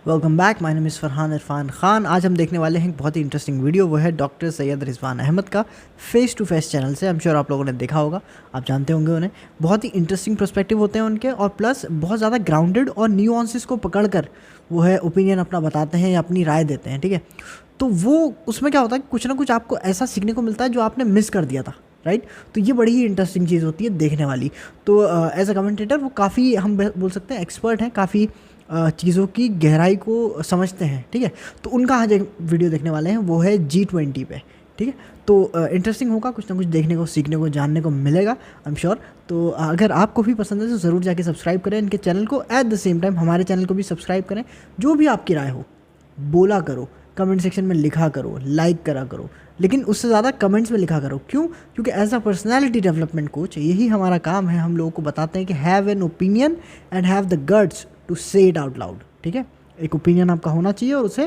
Welcome back. My name is Farhan Irfan Khan. आज हम देखने वाले हैं एक बहुत ही इंटरेस्टिंग वीडियो। वो है डॉक्टर सैयद रिजवान अहमद का फेस टू फेस चैनल से। आई एम श्योर आप लोगों ने देखा होगा, आप जानते होंगे उन्हें। बहुत ही इंटरेस्टिंग पर्सपेक्टिव होते हैं उनके, और प्लस बहुत ज़्यादा ग्राउंडेड और न्यूआंसेस को पकड़ कर वो है ओपिनियन अपना बताते हैं या अपनी राय देते हैं, ठीक है। तो वो उसमें क्या होता है, कुछ ना कुछ आपको ऐसा सीखने को मिलता है जो आपने मिस कर दिया था, राइट। तो ये बड़ी ही इंटरेस्टिंग चीज़ होती है देखने वाली। तो एज अ कमेंटेटर वो काफ़ी, हम बोल सकते हैं, एक्सपर्ट हैं, काफ़ी चीज़ों की गहराई को समझते हैं, ठीक है। तो उनका आज एक वीडियो देखने वाले हैं, वो है G20 पे, ठीक है। तो इंटरेस्टिंग होगा, कुछ ना कुछ देखने को, सीखने को, जानने को मिलेगा, आई एम श्योर। तो अगर आपको भी पसंद है तो ज़रूर जाके सब्सक्राइब करें इनके चैनल को। एट द सेम टाइम हमारे चैनल को भी सब्सक्राइब करें। जो भी आपकी राय हो बोला करो, कमेंट सेक्शन में लिखा करो, लाइक करा करो, लेकिन उससे ज़्यादा कमेंट्स में लिखा करो। क्यों? क्योंकि as a personality development coach यही हमारा काम है। हम लोगों को बताते हैं कि have an opinion and have the guts to say it out loud, ठीक है। एक ओपिनियन आपका होना चाहिए और उसे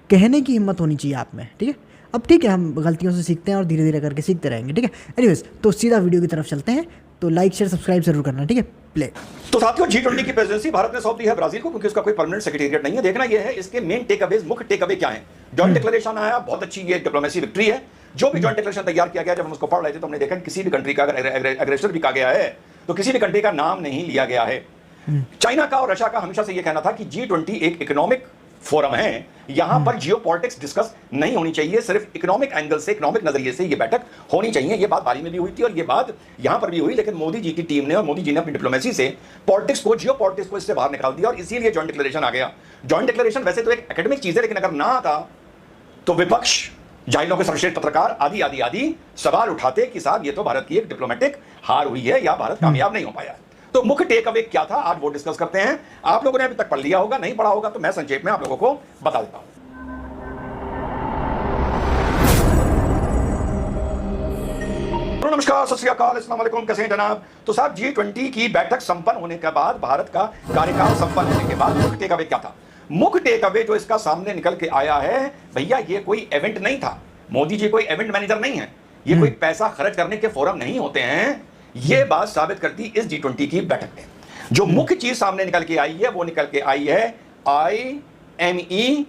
कहने की हिम्मत होनी चाहिए आप में, ठीक है। अब ठीक है, हम गलतियों से सीखते हैं और धीरे धीरे करके सीखते रहेंगे, ठीक है। एनीवेज, तो सीधा वीडियो की तरफ चलते हैं। तो लाइक शेयर सब्सक्राइब जरूर करना, ठीक है। प्ले। तो साथियों, G20 की प्रेसिडेंसी भारत ने सौंप दी है ब्राजील को, क्योंकि उसका कोई परमानेंट सेक्रेटेरिएट नहीं है। देखना यह है इसके मेन टेक अवेज, मुख्य टेक अवे क्या है। जॉइंट डिक्लेरेशन आया, बहुत अच्छी ये डिप्लोमेसी विक्ट्री है। जो भी जॉइंट डिक्लेरेशन तैयार किया गया, जब हम उसको पढ़ रहे थे तो हमने देखा किसी भी कंट्री का अगर एग्रेसर भी कहा गया है तो किसी भी कंट्री का नाम नहीं लिया गया है। चाइना का और रशिया का हमेशा से यह कहना था कि G20 एक इकोनॉमिक फोरम है, यहां पर जियोपॉलिटिक्स डिस्कस नहीं होनी चाहिए, सिर्फ इकोनॉमिक एंगल से, इकोनॉमिक नजरिए से यह बैठक होनी चाहिए। यह बात बाली में भी हुई थी और यह बात यहां पर भी हुई, लेकिन मोदी जी की टीम ने और मोदी जी ने अपनी डिप्लोमेसी से पॉलिटिक्स को, जियोपॉलिटिक्स को इससे बाहर निकाल दिया और इसीलिए जॉइंट डिक्लेरेशन आ गया। जॉइंट डिक्लेरेशन वैसे तो एक एकेडमिक चीज है, लेकिन अगर ना आता तो विपक्ष, जाहिलों के सर्वश्रेष्ठ पत्रकार आदि आदि आदि सवाल उठाते कि साहब ये तो भारत की एक डिप्लोमेटिक हार हुई है या भारत कामयाब नहीं हो पाया। तो मुख्य टेक अवे क्या था, आज वो डिस्कस करते हैं। आप लोगों ने अभी तक पढ़ लिया होगा, नहीं पढ़ा होगा तो मैं संक्षेप में आप लोगों को बता देता हूं। नमस्कार, सत श्री अकाल, अस्सलाम वालेकुम, कैसे हैं जनाब। तो साहब, G20 की बैठक संपन्न होने के बाद, भारत का कार्यकाल संपन्न होने के बाद मुख्य टेक अवे क्या था? मुख्य टेक अवे जो इसका सामने निकल के आया है, भैया ये कोई इवेंट नहीं था। मोदी जी कोई इवेंट मैनेजर नहीं है, ये कोई पैसा खर्च करने के फोरम नहीं होते हैं। ये बात साबित करती इस G20 की बैठक में। जो मुख्य चीज सामने निकल के आई है वो निकल के आई है IMEEEC।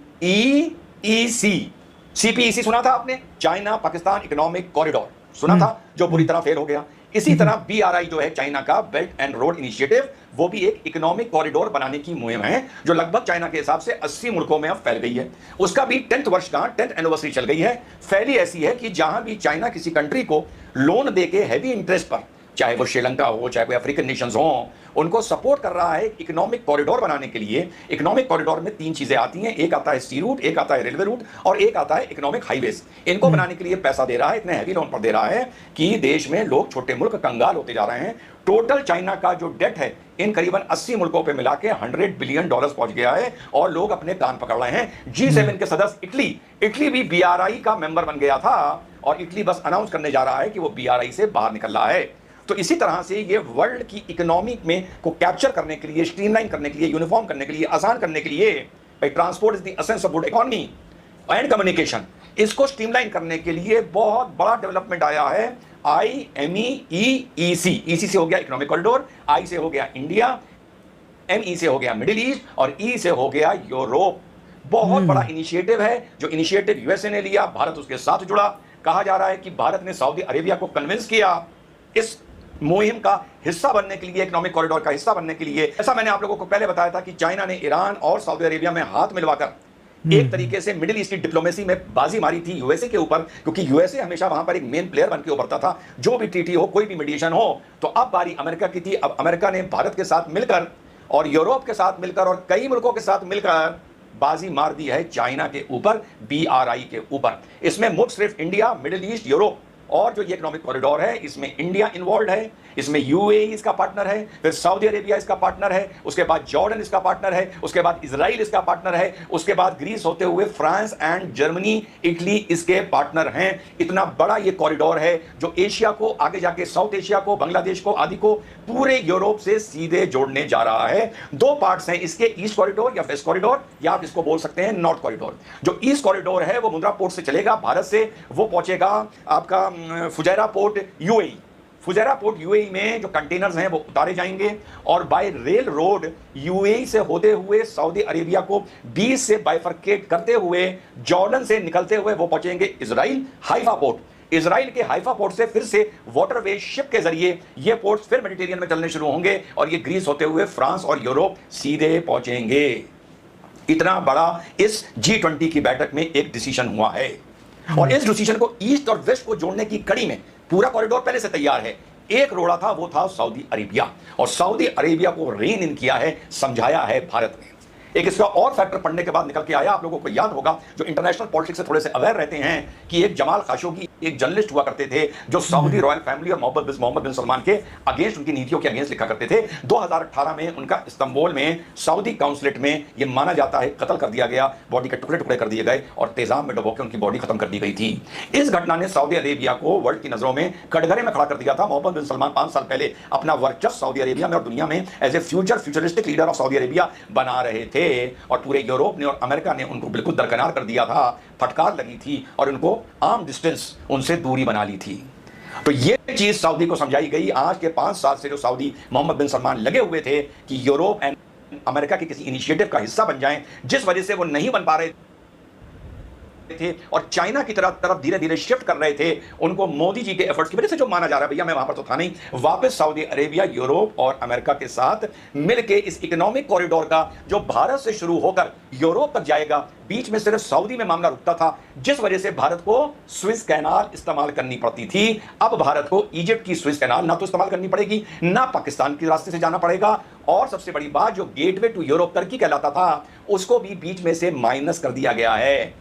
CPEC सुना था आपने? चाइना पाकिस्तान इकोनॉमिक कॉरिडोर सुना था, जो बुरी तरह फेल हो गया। इसी तरह BRI जो है चाइना का बेल्ट एंड रोड इनिशिएटिव, वो भी एक इकोनॉमिक कॉरिडोर बनाने की मुहिम है, जो लगभग चाइना के हिसाब से 80 मुल्कों में अब फैल गई है। उसका भी 10th वर्षगांठ, 10th एनिवर्सरी चल गई है। फैली ऐसी है कि जहां भी चाइना किसी कंट्री को लोन देके हैवी इंटरेस्ट पर, चाहे वो श्रीलंका हो, चाहे कोई अफ्रीकन नेशंस हो, उनको सपोर्ट कर रहा है इकोनॉमिक कॉरिडोर बनाने के लिए। इकोनॉमिक कॉरिडोर में 3 चीजें आती हैं, एक आता है सी रूट, एक आता है रेलवे रूट और एक आता है इकोनॉमिक हाईवेज। इनको बनाने के लिए पैसा दे रहा है, इतने हैवी लोन पर दे रहा है कि देश में लोग, छोटे मुल्क कंगाल होते जा रहे हैं। टोटल चाइना का जो डेट है इन करीबन 80 मुल्कों पे मिला के $100 बिलियन पहुंच गया है और लोग अपने कान पकड़ रहे हैं। G7 के सदस्य इटली भी BRI का मेंबर बन गया था और इटली बस अनाउंस करने जा रहा है कि वो BRI से बाहर निकल रहा है। तो इसी तरह से ये वर्ल्ड की इकोनॉमी में को कैप्चर करने के लिए, स्ट्रीमलाइन करने के लिए, यूनिफॉर्म करने के लिए, आसान करने के लिए, भाई transport is the essence of good economy and communication, इसको स्ट्रीमलाइन करने के लिए बहुत बड़ा डेवलपमेंट आया है IMEEEC। EC से हो गया इकोनॉमिक कॉरिडोर, I से हो गया इंडिया, ME से हो गया मिडिल ईस्ट और E से हो गया यूरोप। बहुत बड़ा इनिशिएटिव है, जो इनिशिएटिव USA ने लिया, भारत उसके साथ जुड़ा। कहा जा रहा है कि भारत ने सऊदी अरेबिया को कन्विंस किया इस मुहिम का हिस्सा बनने के लिए, इकोनॉमिक कॉरिडोर का हिस्सा बनने के लिए। ऐसा मैंने आप लोगों को पहले बताया था कि चाइना ने ईरान और सऊदी अरेबिया में हाथ मिलवाकर एक तरीके से मिडिल ईस्ट की डिप्लोमेसी में बाजी मारी थी USA के ऊपर, क्योंकि USA हमेशा वहां पर एक मेन प्लेयर बन के उभरता था। जो भी ट्रीटी हो, कोई भी मीडिएशन हो, तो अब बारी अमेरिका की थी। अब अमेरिका ने भारत के साथ मिलकर और यूरोप के साथ मिलकर और कई मुल्कों के साथ मिलकर बाजी मार दी है चाइना के ऊपर, BRI के ऊपर। इसमें मुख्य सिर्फ इंडिया, मिडिल ईस्ट, यूरोप और जो ये इकोनॉमिक कॉरिडोर है, इसमें इंडिया इन्वॉल्व है, इसमें UAE इसका पार्टनर है, फिर सऊदी अरेबिया इसका पार्टनर है, उसके बाद जॉर्डन इसका पार्टनर है, उसके बाद इजराइल इसका पार्टनर है, उसके बाद ग्रीस होते हुए फ्रांस एंड जर्मनी, इटली इसके पार्टनर हैं। इतना बड़ा ये कॉरिडोर है जो एशिया को, आगे जाके साउथ एशिया को, बांग्लादेश को आदि को पूरे यूरोप से सीधे जोड़ने जा रहा है। 2 पार्ट्स हैं इसके, ईस्ट कॉरिडोर या वेस्ट कॉरिडोर, या आप इसको बोल सकते हैं नॉर्थ कॉरिडोर। जो ईस्ट कॉरिडोर है वो मुंद्रा पोर्ट से चलेगा भारत से, वो पहुंचेगा आपका Fujairah port UAE। Fujairah port UAE में जो कंटेनर्स हैं वो उतारे जाएंगे और बाय रेल रोड यूएई से होते हुए सऊदी अरेबिया को 20 से बाइफरकेट करते हुए जॉर्डन से निकलते हुए वो पहुंचेंगे इजराइल हाइफा पोर्ट। इजराइल के हाइफा पोर्ट से फिर से वाटरवे शिप के जरिए ये पोर्ट्स फिर मेडिटेरियन में चलने शुरू होंगे और ये ग्रीस होते हुए फ्रांस और यूरोप सीधे पहुंचेंगे। इतना बड़ा इस G20 की बैठक में एक डिसीजन हुआ है और इस डिसीजन को ईस्ट और वेस्ट को जोड़ने की कड़ी में पूरा कॉरिडोर पहले से तैयार है। एक रोड़ा था, वो था सऊदी अरेबिया, और सऊदी अरेबिया को रेन इन किया है, समझाया है भारत ने। एक इसका और फैक्टर पढ़ने के बाद निकल के आया, आप लोगों को याद होगा जो इंटरनेशनल पॉलिटिक्स से थोड़े से अवेयर रहते हैं कि एक जमाल खाशोगी एक जर्नलिस्ट हुआ करते थे जो सऊदी रॉयल फैमिली और मोहम्मद बिन सलमान के अगेंस्ट, उनकी नीतियों के अगेंस्ट लिखा करते थे। 2018 में उनका इस्तांबुल में सऊदी काउंसलेट में यह माना जाता है कत्ल कर दिया गया, बॉडी के टुकड़े टुकड़े कर दिए गए और तेजाब में डुबो के उनकी बॉडी खत्म कर दी गई थी। इस घटना ने सऊदी अरेबिया को वर्ल्ड की नजरों में कटघरे में खड़ा कर दिया था। मोहम्मद बिन सलमान 5 साल पहले अपना वर्चस्व सऊदी अरेबिया में और दुनिया में as a futuristic leader of Saudi Arabia बना रहे थे और पूरे यूरोप ने और अमेरिका ने उनको बिल्कुल दरकिनार कर दिया था, फटकार लगी थी और उनको आर्म डिस्टेंस उनसे दूरी बना ली थी। तो ये चीज सऊदी को समझाई गई। आज के 5 साल से जो सऊदी मोहम्मद बिन सलमान लगे हुए थे कि यूरोप एंड अमेरिका के किसी इनिशिएटिव का हिस्सा बन जाएं, जिस वजह से वो नहीं बन पा रहे थे और चाइना की तरफ धीरे धीरे शिफ्ट कर रहे थे, उनको मोदी जी के एफर्ट्स की वजह से जो माना जा रहा है, भैया मैं वहां पर तो था नहीं, वापस सऊदी अरेबिया यूरोप और अमेरिका के साथ मिलकर इस इकोनॉमिक कॉरिडोर का जो भारत से शुरू होकर यूरोप तक जाएगा, बीच में सिर्फ सऊदी में मामला रुकता था, जिस वजह से भारत को स्विस कैनाल इस्तेमाल करनी पड़ती थी। अब भारत को इजिप्ट की स्विस कैनाल ना तो इस्तेमाल करनी पड़ेगी, ना पाकिस्तान के रास्ते से जाना पड़ेगा, और सबसे बड़ी बात जो गेटवे टू यूरोप टर्की कहलाता था उसको भी बीच में से माइनस कर दिया गया है।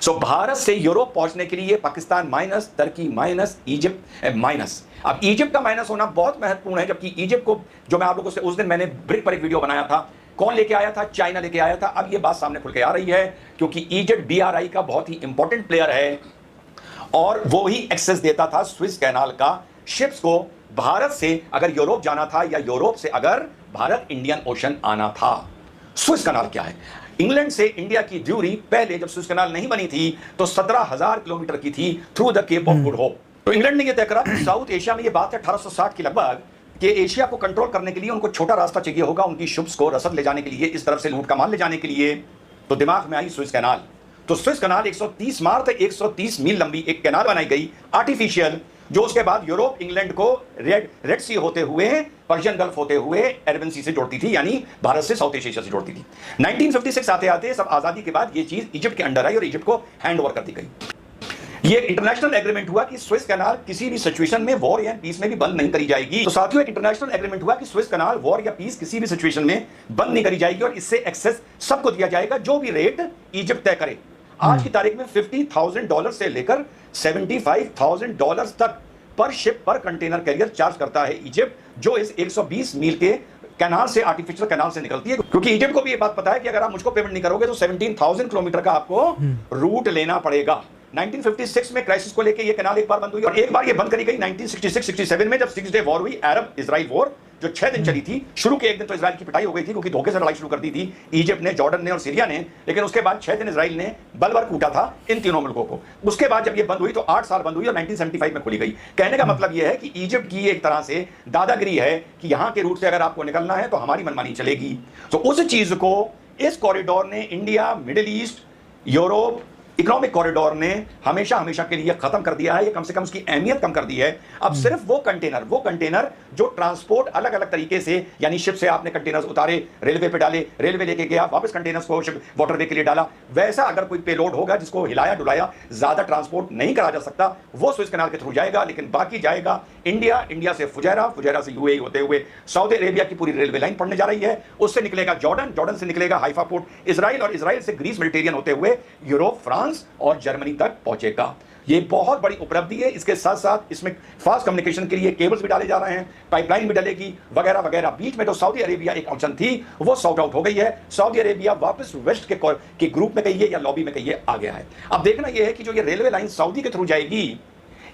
सो भारत से यूरोप पहुंचने के लिए Pakistan minus, Turkey minus, Egypt minus. अब इजिप्ट का माइनस होना बहुत महत्वपूर्ण है, जबकि इजिप्ट को जो मैं आप लोगों से उस दिन मैंने ब्रिक पर एक वीडियो बनाया था, कौन लेके आया था? चाइना लेके आया था। अब ये बात सामने खुल के आ रही है क्योंकि इजिप्ट BRI का बहुत ही इंपॉर्टेंट प्लेयर है और वो ही एक्सेस देता था स्विस कैनाल का शिप्स को। भारत से अगर यूरोप जाना था या यूरोप से अगर भारत इंडियन ओशन आना था। स्विस कैनाल क्या है? इंग्लैंड से इंडिया की दूरी पहले जब स्विस कैनाल नहीं बनी थी तो 17,000 किलोमीटर की थी through the Cape of Good Hope. तो इंग्लैंड ने यह तय करा कि साउथ एशिया में यह बात है 1860 की लगभग कि एशिया को कंट्रोल करने के लिए उनको छोटा रास्ता चाहिए होगा उनकी शिप्स को रसद ले जाने के लिए, इस तरफ से लूट का माल ले जाने के लिए। तो दिमाग में आई स्विस कैनाल। तो स्विस कैनाल 130 मार्च तक 130 मील लंबी एक कैनाल बनाई गई आर्टिफिशियल, जो उसके बाद यूरोप इंग्लैंड को रेड सी होते हुए पर्शियन गल्फ होते हुए अरबियन सी से जोड़ती थी, यानी भारत से साउथ एशिया से जोड़ती थी। 1956 आते आते सब आजादी के बाद ये चीज इजिप्ट के अंडर आई और इजिप्ट को हैंड ओवर कर दी गई। ये इंटरनेशनल एग्रीमेंट हुआ कि स्विस कैनाल किसी भी सिचुएशन में, वॉर या पीस में भी बंद नहीं करी जाएगी। तो साथियों, एक इंटरनेशनल एग्रीमेंट हुआ कि स्विस कैनाल वॉर या पीस किसी भी सिचुएशन में बंद नहीं करी जाएगी और इससे एक्सेस सबको दिया जाएगा जो भी रेट इजिप्ट तय करे। आज की तारीख में $50,000 से लेकर $75,000 तक पर शिप पर कंटेनर कैरियर चार्ज करता है इजिप्ट, जो इस 120 मील के कैनाल से, आर्टिफिशियल कैनाल से निकलती है। क्योंकि इजिप्ट को भी ये बात पता है कि अगर आप मुझको पेमेंट नहीं करोगे तो 17,000 किलोमीटर का आपको रूट लेना पड़ेगा। 1956 में क्राइसिस को लेके ये कैनाल एक बार बंद हुई और एक बार ये बंद करी गई 1966-67 में, जब 6 डे वॉर हुई, अरब इजराइल वॉर, जो 6 दिन चली थी। शुरू के एक दिन तो इजराइल की पिटाई हो गई थी क्योंकि धोखे से लड़ाई शुरू कर दी थी इजिप्ट ने, जॉर्डन ने और सीरिया ने, लेकिन उसके बाद 6 दिन इजराइल ने बल भर कूटा था इन तीनों मुल्कों को। उसके बाद जब ये बंद हुई तो 8 साल बंद हुई और 1975 में खुली गई। कहने का मतलब यह है कि इजिप्ट की एक तरह से दादागिरी है कि यहां के रूट से अगर आपको निकलना है तो हमारी मनमानी चलेगी। तो उस चीज को इस कॉरिडोर ने, India, middle east, Europe economic corridor ने हमेशा हमेशा के लिए खत्म कर दिया है। ये कम से कम उसकी अहमियत कम कर दी है। अब सिर्फ वो कंटेनर जो ट्रांसपोर्ट अलग अलग तरीके से, यानी शिप से आपने कंटेनर्स उतारे, रेलवे पे डाले, रेलवे लेके गया, वापस कंटेनर्स को शिप वाटरवे के लिए डाला, वैसा अगर कोई पेलोड होगा जिसको हिलाया डुलाया ज्यादा ट्रांसपोर्ट नहीं करा जा सकता, वो स्विस कैनाल के थ्रू जाएगा। लेकिन बाकी जाएगा इंडिया, इंडिया से फुजैरा, फुजैरा से यूएई होते हुए सऊदी अरेबिया की पूरी रेलवे लाइन पड़ने जा रही है। उससे निकलेगा जॉर्डन, जॉर्डन से निकलेगा हाइफा पोर्ट इजराइल, और इजराइल से ग्रीस मेडिटेरियन होते हुए यूरोप, फ्रांस और जर्मनी तक पहुंचेगा। ये बहुत बड़ी उपलब्धि है। इसके साथ साथ इसमें फास्ट कम्युनिकेशन के लिए केबल्स भी डाले जा रहे हैं, पाइपलाइन भी डलेगी वगैरह वगैरह। बीच में तो सऊदी अरेबिया एक ऑप्शन थी, वो सॉर्ट आउट हो गई है। सऊदी अरेबिया वापस वेस्ट के ग्रुप में कहिए या लॉबी में कहिए आ गया है। अब देखना यह है कि जो ये रेलवे लाइन सऊदी के थ्रू जाएगी,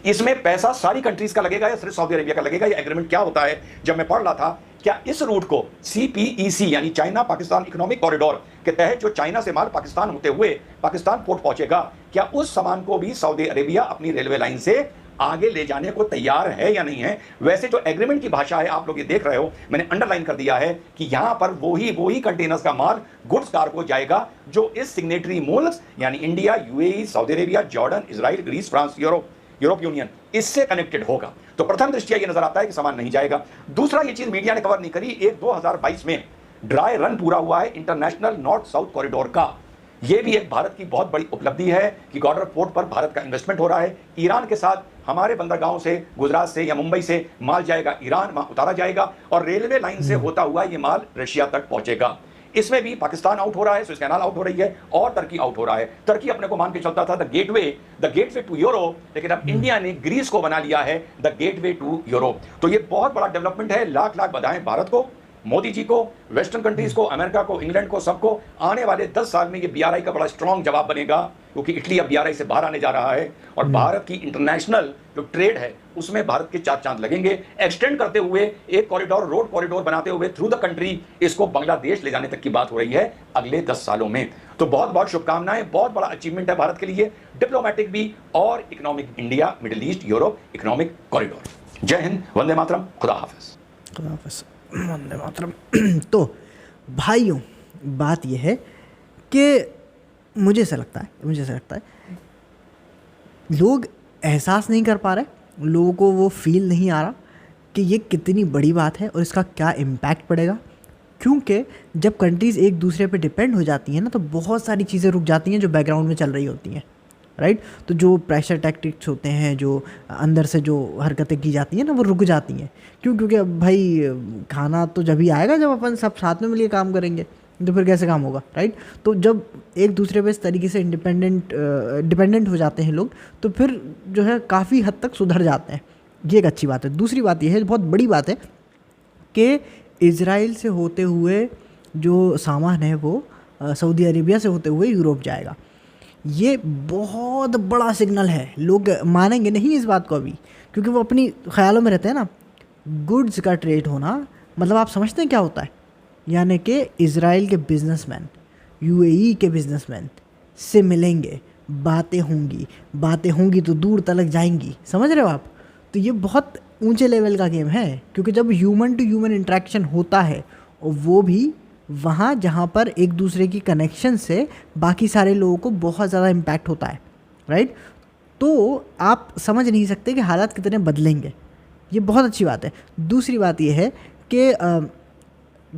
इसमें पैसा सारी कंट्रीज का लगेगा या सिर्फ सऊदी अरेबिया का लगेगा? ये एग्रीमेंट क्या होता है? जब मैं पढ़ रहा था, क्या इस रूट को CPEC यानी चाइना पाकिस्तान इकोनॉमिक कॉरिडोर के तहत जो चाइना से माल पाकिस्तान होते हुए पाकिस्तान पोर्ट पहुंचेगा, क्या उस सामान को भी सऊदी अरेबिया अपनी रेलवे लाइन से आगे ले जाने को तैयार है या नहीं है। वैसे जो एग्रीमेंट की भाषा है, आप लोग ये देख रहे हो, मैंने अंडरलाइन कर दिया है कि यहां पर वही कंटेनर्स का माल गुड्स कार्गो जाएगा जो इस सिग्नेटरी मुल्क यानी India, UAE, Saudi Arabia, Jordan, Israel, Greece, France, Europe Union इससे कनेक्टेड होगा। तो प्रथम दृष्टिया ये नजर आता है कि सामान नहीं जाएगा। दूसरा, ये चीज मीडिया ने कवर नहीं करी, एक 2022 में ड्राई रन पूरा हुआ है इंटरनेशनल नॉर्थ साउथ कॉरिडोर का। यह भी एक भारत की बहुत बड़ी उपलब्धि है कि गॉर्डर पोर्ट पर भारत का इन्वेस्टमेंट हो रहा है। ईरान के साथ हमारे बंदरगाहों से, गुजरात से या मुंबई से माल जाएगा ईरान, वहां उतारा जाएगा और रेलवे लाइन से होता हुआ ये माल रशिया तक पहुंचेगा। इसमें भी पाकिस्तान आउट हो रहा है, सुएज कैनाल आउट हो रही है और टर्की आउट हो रहा है। टर्की अपने को मान के चलता था द गेटवे टू यूरोप, लेकिन अब इंडिया ने ग्रीस को बना लिया है द गेटवे टू यूरोप। तो ये बहुत बड़ा डेवलपमेंट है। लाख लाख बधाएं भारत को, मोदी जी को, वेस्टर्न कंट्रीज को, अमेरिका को, इंग्लैंड को, सबको। आने वाले 10 साल में ये बीआरआई का बड़ा स्ट्रॉन्ग जवाब बनेगा, क्योंकि इटली अब बीआरआई से बाहर आने जा रहा है और भारत की इंटरनेशनल जो ट्रेड है उसमें भारत के 4 चांद लगेंगे। एक्सटेंड करते हुए एक कॉरिडोर, रोड कॉरिडोर बनाते हुए थ्रू द कंट्री इसको बांग्लादेश ले जाने तक की बात हो रही है अगले 10 सालों में। तो बहुत बहुत शुभकामनाएं, बहुत बड़ा अचीवमेंट है भारत के लिए, डिप्लोमेटिक भी और economic. India, middle east, Europe economic corridor. जय हिंद, वंदे मातरम, खुदा हाफिज। खुदा हाफिज, वंदे मातरम। तो भाइयों, बात यह है कि मुझे ऐसा लगता है लोग एहसास नहीं कर पा रहे, लोगों को वो फील नहीं आ रहा कि ये कितनी बड़ी बात है और इसका क्या इम्पैक्ट पड़ेगा। क्योंकि जब कंट्रीज़ एक दूसरे पे डिपेंड हो जाती हैं ना, तो बहुत सारी चीज़ें रुक जाती हैं जो बैकग्राउंड में चल रही होती हैं, राइट। तो जो प्रेशर टैक्टिक्स होते हैं, जो अंदर से जो हरकतें की जाती हैं ना, वो रुक जाती हैं। क्योंकि अब भाई खाना तो जब ही आएगा जब अपन सब साथ में मिलकर काम करेंगे, तो फिर कैसे काम होगा, राइट। तो जब एक दूसरे पे इस तरीके से डिपेंडेंट हो जाते हैं लोग, तो फिर जो है काफ़ी हद तक सुधर जाते हैं। ये एक अच्छी बात है। दूसरी बात यह है, बहुत बड़ी बात है, कि इज़राइल से होते हुए जो सामान है वो सऊदी अरेबिया से होते हुए यूरोप जाएगा। ये बहुत बड़ा सिग्नल है। लोग मानेंगे नहीं इस बात को अभी, क्योंकि वो अपनी ख्यालों में रहते हैं ना। गुड्स का ट्रेड होना मतलब आप समझते हैं क्या होता है, यानी कि इज़राइल के बिजनेसमैन यूएई के बिजनेसमैन से मिलेंगे, बातें होंगी तो दूर तलक जाएंगी, समझ रहे हो आप। तो ये बहुत ऊंचे लेवल का गेम है, क्योंकि जब ह्यूमन टू ह्यूमन इंटरेक्शन होता है, और वो भी वहाँ जहाँ पर एक दूसरे की कनेक्शन से बाकी सारे लोगों को बहुत ज़्यादा इम्पैक्ट होता है, राइट। तो आप समझ नहीं सकते कि हालात कितने बदलेंगे। ये बहुत अच्छी बात है। दूसरी बात ये है कि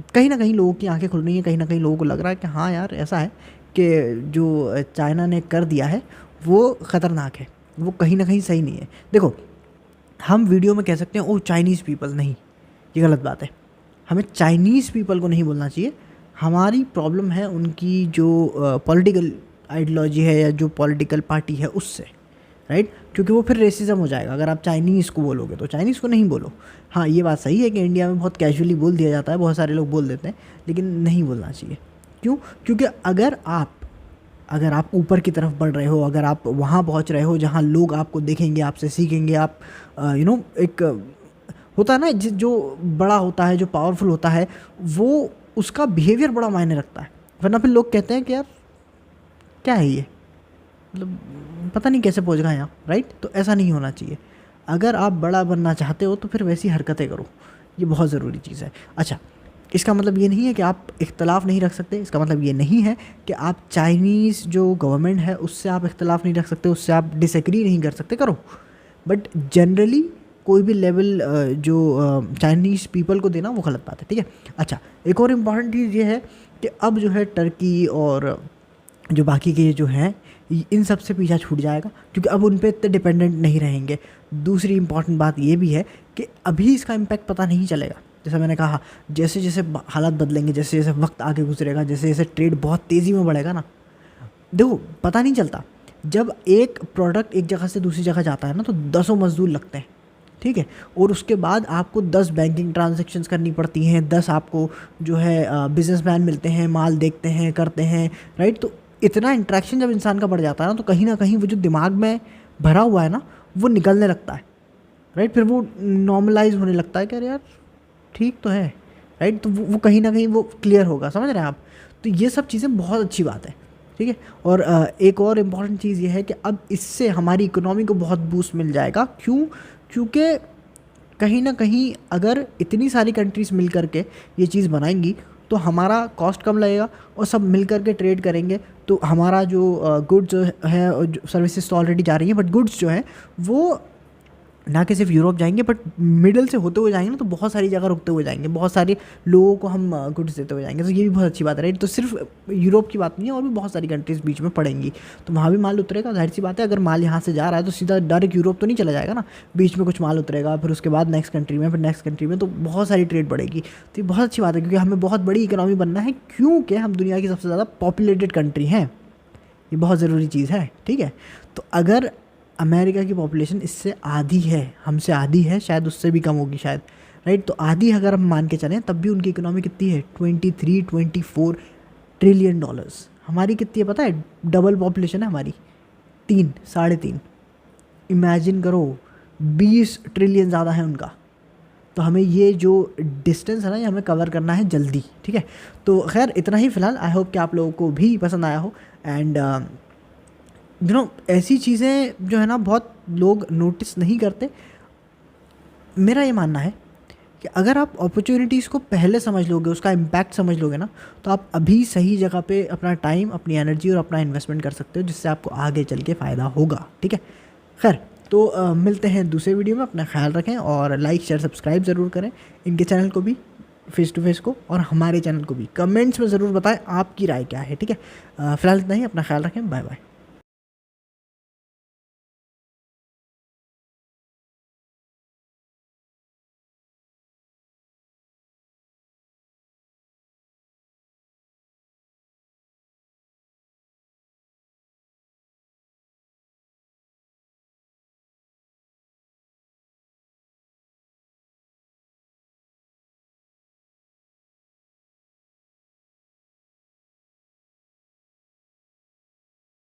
कहीं ना कहीं लोगों की आंखें खुल रही हैं, कहीं ना कहीं लोगों को लग रहा है कि हाँ यार, ऐसा है कि जो चाइना ने कर दिया है वो ख़तरनाक है, वो कहीं ना कहीं सही नहीं है। देखो, हम वीडियो में कह सकते हैं ओ चाइनीज़ पीपल, नहीं, ये गलत बात है। हमें चाइनीज़ पीपल को नहीं बोलना चाहिए। हमारी प्रॉब्लम है उनकी जो पॉलिटिकल आइडियोलॉजी है या जो पॉलिटिकल पार्टी है उससे, राइट। क्योंकि वो फिर रेसिज्म हो जाएगा। अगर आप चाइनीज़ को बोलोगे तो चाइनीज़ को नहीं बोलो। हाँ, ये बात सही है कि इंडिया में बहुत कैजुअली बोल दिया जाता है, बहुत सारे लोग बोल देते हैं, लेकिन नहीं बोलना चाहिए। क्यों? क्योंकि अगर आप ऊपर की तरफ बढ़ रहे हो, अगर आप वहाँ पहुँच रहे हो जहाँ लोग आपको देखेंगे, आपसे सीखेंगे, आप एक होता है ना, जो बड़ा होता है, जो पावरफुल होता है, वो उसका बिहेवियर बड़ा मायने रखता है। वरना फिर लोग कहते हैं कि यार क्या है ये, मतलब पता नहीं कैसे पहुंच गए यहाँ, राइट। तो ऐसा नहीं होना चाहिए। अगर आप बड़ा बनना चाहते हो तो फिर वैसी हरकतें करो, ये बहुत ज़रूरी चीज़ है। अच्छा, इसका मतलब ये नहीं है कि आप इख्तलाफ नहीं रख सकते। इसका मतलब ये नहीं है कि आप चाइनीज़ जो गवर्नमेंट है उससे आप इख्तलाफ नहीं रख सकते, उससे आप डिसएग्री नहीं कर सकते, करो। बट जनरली कोई भी लेवल जो चाइनीज़ पीपल को देना वो गलत बात है, ठीक है। अच्छा, एक और इम्पॉर्टेंट चीज़ ये है कि अब जो है टर्की और जो बाकी के जो हैं इन सब से पीछा छूट जाएगा, क्योंकि अब उन पे इतने डिपेंडेंट नहीं रहेंगे। दूसरी इंपॉर्टेंट बात ये भी है कि अभी इसका इम्पैक्ट पता नहीं चलेगा। जैसा मैंने कहा, जैसे जैसे हालात बदलेंगे, जैसे जैसे वक्त आगे गुजरेगा, जैसे जैसे ट्रेड बहुत तेज़ी में बढ़ेगा ना, देखो पता नहीं चलता। जब एक प्रोडक्ट एक जगह से दूसरी जगह जाता है ना, तो 10 मजदूर लगते हैं, ठीक है। और उसके बाद आपको 10 बैंकिंग ट्रांजैक्शंस करनी पड़ती हैं, 10 आपको जो है बिजनेसमैन मिलते हैं, माल देखते हैं, करते हैं, राइट। तो इतना इंटरेक्शन जब इंसान का बढ़ जाता है ना, तो ना कहीं वो जो दिमाग में भरा हुआ है ना, वो निकलने लगता है, राइट। फिर वो नॉर्मलाइज होने लगता है कि अरे यार ठीक तो है, राइट। तो वो कहीं ना कहीं वो क्लियर होगा, समझ रहे हैं आप। तो ये सब चीज़ें बहुत अच्छी बात है, ठीक है। और एक और इम्पॉर्टेंट चीज़ ये है कि अब इससे हमारी इकोनॉमी को बहुत बूस्ट मिल जाएगा। क्यों? क्योंकि कहीं ना कहीं अगर इतनी सारी कंट्रीज़ मिल करके ये चीज़ बनाएंगी तो हमारा कॉस्ट कम लगेगा और सब मिल करके ट्रेड करेंगे तो हमारा जो गुड्स है और सर्विसेज तो ऑलरेडी जा रही हैं, बट गुड्स जो है वो ना कि सिर्फ यूरोप जाएंगे बट मिडल से होते हुए जाएंगे ना, तो बहुत सारी जगह रुकते हुए जाएंगे, बहुत सारे लोगों को हम गुड्स देते हुए जाएंगे। तो ये भी बहुत अच्छी बात है, राइट। तो सिर्फ यूरोप की बात नहीं है, और भी बहुत सारी कंट्रीज़ बीच में पड़ेंगी, तो वहाँ भी माल उतरेगा। जाहिर सी बात है, अगर माल यहाँ से जा रहा है तो सीधा डायरेक्ट यूरोप तो नहीं चला जाएगा ना, बीच में कुछ माल उतरेगा, फिर उसके बाद नेक्स्ट कंट्री में, फिर नेक्स्ट कंट्री में, तो बहुत सारी ट्रेड बढ़ेगी। तो ये बहुत अच्छी बात है, क्योंकि हमें बहुत बड़ी इकोनॉमी बनना है, क्योंकि हम दुनिया की सबसे ज़्यादा पॉपुलेटेड कंट्री हैं। ये बहुत ज़रूरी चीज़ है, ठीक है। तो अगर अमेरिका की पॉपुलेशन इससे आधी है, हमसे आधी है, शायद उससे भी कम होगी शायद, राइट। तो आधी अगर हम मान के चलें तब भी उनकी इकोनॉमी कितनी है, 23-24 ट्रिलियन डॉलर्स। हमारी कितनी है पता है? डबल पॉपुलेशन है हमारी, 3-3.5। इमेजिन करो, 20 ट्रिलियन ज़्यादा है उनका। तो हमें ये जो डिस्टेंस है ना, ये हमें कवर करना है जल्दी, ठीक है। तो खैर इतना ही फ़िलहाल। आई होप कि आप लोगों को भी पसंद आया हो। एंड ऐसी चीज़ें जो है ना बहुत लोग नोटिस नहीं करते। मेरा ये मानना है कि अगर आप अपॉर्चुनिटीज़ को पहले समझ लोगे, उसका इम्पैक्ट समझ लोगे ना, तो आप अभी सही जगह पे अपना टाइम, अपनी एनर्जी और अपना इन्वेस्टमेंट कर सकते हो, जिससे आपको आगे चल के फ़ायदा होगा, ठीक है। खैर तो मिलते हैं दूसरे वीडियो में। अपना ख्याल रखें और लाइक शेयर सब्सक्राइब ज़रूर करें, इनके चैनल को भी, फेस टू फेस को, और हमारे चैनल को भी। कमेंट्स में ज़रूर बताएं आपकी राय क्या है, ठीक है। फ़िलहाल इतना ही। अपना ख्याल रखें। Bye bye.